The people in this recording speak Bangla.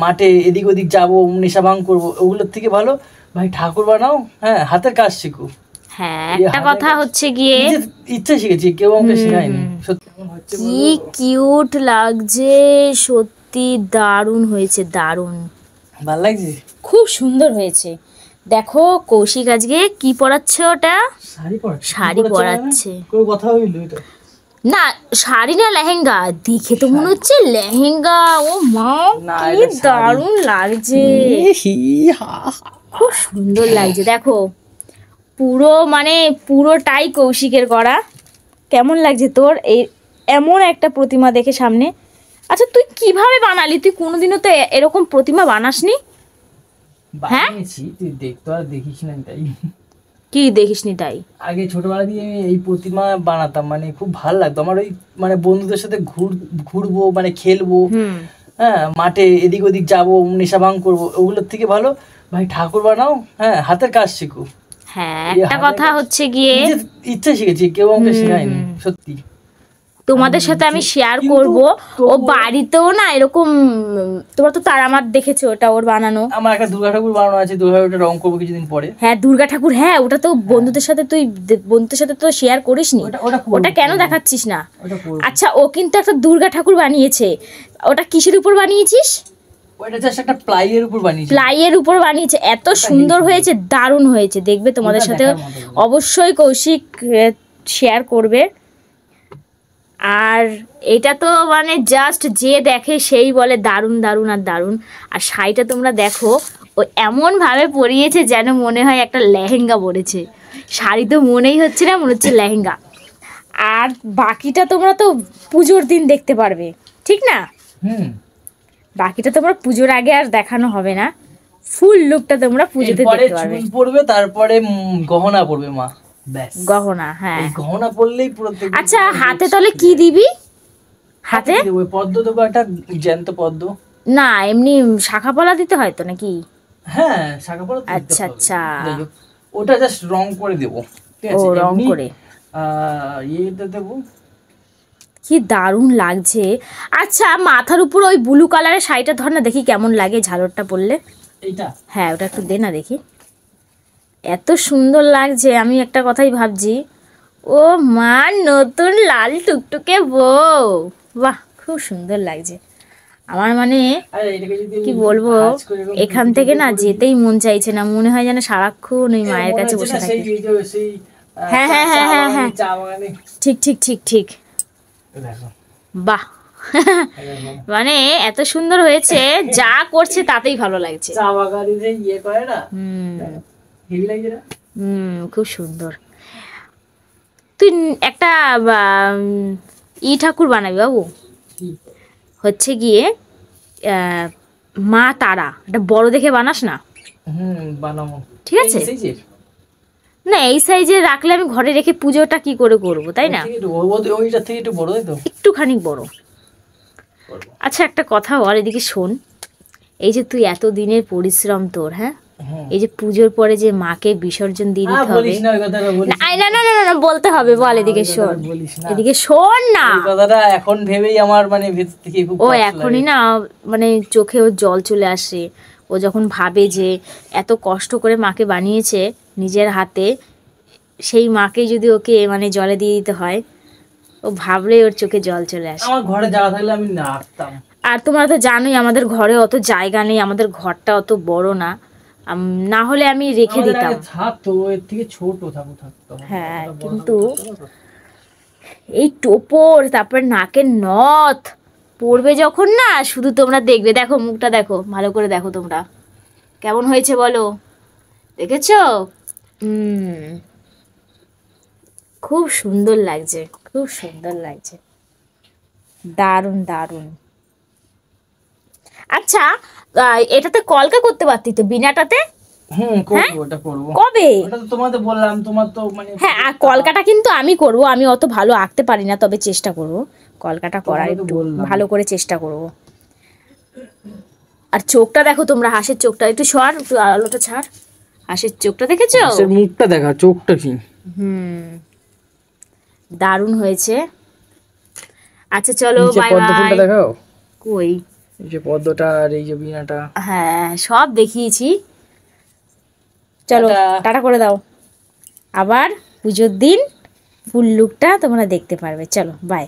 মাঠে এদিক ওদিক যাবো, নেশা ভাঙ করবো, ওগুলোর থেকে ভালো ভাই ঠাকুর বানাও, হ্যাঁ হাতের কাজ শিখো। হ্যাঁ, একটা কথা হচ্ছে গিয়ে ইচ্ছা শিখেছি, কেউ আমাকে শেখায়নি। সত্যি কি কিউট লাগছে, সত্যি দারুণ হয়েছে, দারুণ ভালো লাগছে, খুব সুন্দর হয়েছে। দেখো কৌশিক আজকে কি পরাচ্ছে, ওটা শাড়ি পরাচ্ছে। কথা হইলো এটা না শাড়ি না লেহেঙ্গা, দেখে তো মনে হচ্ছে লেহেঙ্গা। ও মা কি দারুণ লাগছে, খুব সুন্দর লাগছে। দেখো পুরো মানে পুরোটাই কৌশিকের করা। কেমন লাগছে তোর এই এমন একটা প্রতিমা দেখে সামনে? আচ্ছা তুই কিভাবে বানালি? তুই কোনোদিনও তো এরকম প্রতিমা বানাসনি। হ্যাঁ তুই দেখতো আর দেখিস না তাই। কি দেখিসনি তাই? আগে ছোটবেলা দিয়ে আমি এই প্রতিমা বানাতাম, মানে খুব ভালো লাগতো আমার। ওই মানে বন্ধুদের সাথে ঘুরবো, মানে খেলবো, হ্যাঁ মাঠে এদিক ওদিক যাবো, নেশা ভাঙ করবো, ওগুলোর থেকে ভালো ভাই ঠাকুর বানাও, হ্যাঁ হাতের কাজ শিখো। হ্যাঁ, একটা কথা হচ্ছে গিয়ে ইচ্ছা শিখেছি, কেউ আমাকে শেখায়নি। সত্যি তোমাদের সাথে আমি শেয়ার করব। ও বাড়িতেও না এরকম, তোমরা তো তার আমার দেখেছো, ওটা ওর বানানো। আমার একটা দুর্গা ঠাকুর বানানো আছে, দুর্গা ঠাকুরটা রং করবো কিছুদিন পরে। হ্যাঁ দুর্গা ঠাকুর, হ্যাঁ ওটা তো বন্ধুদের সাথে, তুই বন্ধুদের সাথে তো শেয়ার করিসনি, ওটা কেন দেখাচ্ছিস না? আচ্ছা ও কিন্তু একটা দুর্গা ঠাকুর বানিয়েছে, ওটা কিসের উপর বানিয়েছিস? ওটা জাস্ট একটা প্লাইয়ের উপর বানিয়েছি। প্লাইয়ের উপর বানিয়েছে, এত সুন্দর হয়েছে, দারুণ হয়েছে। দেখবে তোমাদের সাথে অবশ্যই কৌশিক শেয়ার করবে। আর এটা তো মানে জাস্ট যে দেখে সেই বলে দারুণ দারুণ আর দারুণ। আর শাড়িটা তোমরা দেখো, ও এমনভাবে পরিয়েছে যেন মনে হয় একটা লেহেঙ্গা পরেছে। শাড়ি তো মনেই হচ্ছে না, মনে হচ্ছে লেহেঙ্গা। আর বাকিটা তোমরা তো পুজোর দিন দেখতে পারবে, ঠিক না? বাকিটা তোমরা পুজোর আগে আর দেখানো হবে না, ফুল লুকটা তোমরা পুজোতে দেখতে পারবে। চুল পরবে, তারপরে গহনা পরবে মা, গহনা। হ্যাঁ গহনা পরলেই পুরো। আচ্ছা হাতে তাহলে কি দিবি? হাতে ওই পদ্ম দেবো, একটা জ্যান্ত পদ্ম। না এমনি শাখা পলা দিতে হয় তো নাকি? হ্যাঁ শাখা পলা। আচ্ছা আচ্ছা, ওটা জাস্ট রং করে দেবো, ঠিক আছে? ও রং করে ইয়েটা দেবো। কি দারুণ লাগছে। আচ্ছা মাথার উপর ওই ব্লু কালারের শাড়িটা ধর না, দেখি কেমন লাগে ঝালরটা পরলে। এইটা হ্যাঁ ওটা একটু দে না দেখি, এত সুন্দর লাগছে। আমি একটা কথাই ভাবছি, ও মা নতুন লাল টুকটুকে বউ, বাহ খুব সুন্দর লাগছে। আমার মানে কি বলবো, এখান থেকে না যেতেই মন চাইছে না, মনে হয় যেন সারাক্ষণ ওই মায়ের কাছে বসে থাকি। হ্যাঁ হ্যাঁ হ্যাঁ হ্যাঁ হ্যাঁ ঠিক ঠিক ঠিক ঠিক, বাহ মানে এত সুন্দর হয়েছে, যা করছে তাতেই ভালো লাগছে। খুব সুন্দর। তুই একটা ঠাকুর বানাবি বাবু, হচ্ছে গিয়ে মা তারা, এটা বড় দেখে বানাস না? বানাবো, ঠিক আছে? না এই সাইজে রাখলে আমি ঘরে রেখে পুজোটা কি করে করবো, তাই না? একটুখানি বড়। আচ্ছা একটা কথা বল, এদিকে শোন, এই যে তুই এত দিনের পরিশ্রম তোর, হ্যাঁ এই যে পুজোর পরে যে মাকে বিসর্জন দিয়ে দিতে হবে, না না না না বলতে হবে, বল এদিকে শোন, এদিকে শোন না, কথাটা এখন ভেবেই আমার মানে ভেতর থেকে খুব ও এখনই না মানে চোখে ওর জল চলে আসে। ও যখন ভাবে যে এত কষ্ট করে মাকে বানিয়েছে নিজের হাতে, সেই মাকে যদি ওকে মানে জলে দিয়ে দিতে হয়, ও ভাবলেই ওর চোখে জল চলে আসে। আমার ঘরে জায়গা থাকলে আমি নাড়তাম। আর তোমরা তো জানোই আমাদের ঘরে অত জায়গা নেই, আমাদের ঘরটা অত বড় না, না হলে আমি রেখে দিতাম। থাকতো এর থেকে ছোট থাকতো। হ্যাঁ কিন্তু এই টোপর, তারপর নাকের নথ পড়বে যখন না, শুধু তোমরা দেখবে। দেখো মুখটা দেখো, ভালো করে দেখো তোমরা, কেমন হয়েছে বলো, দেখেছো? খুব সুন্দর লাগছে, খুব সুন্দর লাগছে, দারুণ দারুণ। আচ্ছা এটাতে কলকা করতে পারতি তো, বিনাটাতে। কবে? হ্যাঁ আর কলকাটা কিন্তু আমি করব, আমি অত ভালো আঁকতে পারি না, তবে চেষ্টা করব কলকাটা করার, একটু ভালো করে চেষ্টা করব। আর চোখটা দেখো তোমরা, হাসির চোখটা একটু সর, একটু আলোটা ছাড়, হাসির চোখটা দেখেছো? মুখটা দেখা, চোখটা কি দারুণ হয়েছে। আচ্ছা চলো বাই বাই। কই এই যে পদ্মটা আর এই যে বিনাটা। হ্যাঁ সব দেখিয়েছি। চলো টাটা। টাটা করে দাও, আবার পুজোর দিন ফুল লুকটা তোমরা দেখতে পারবে। চলো বাই।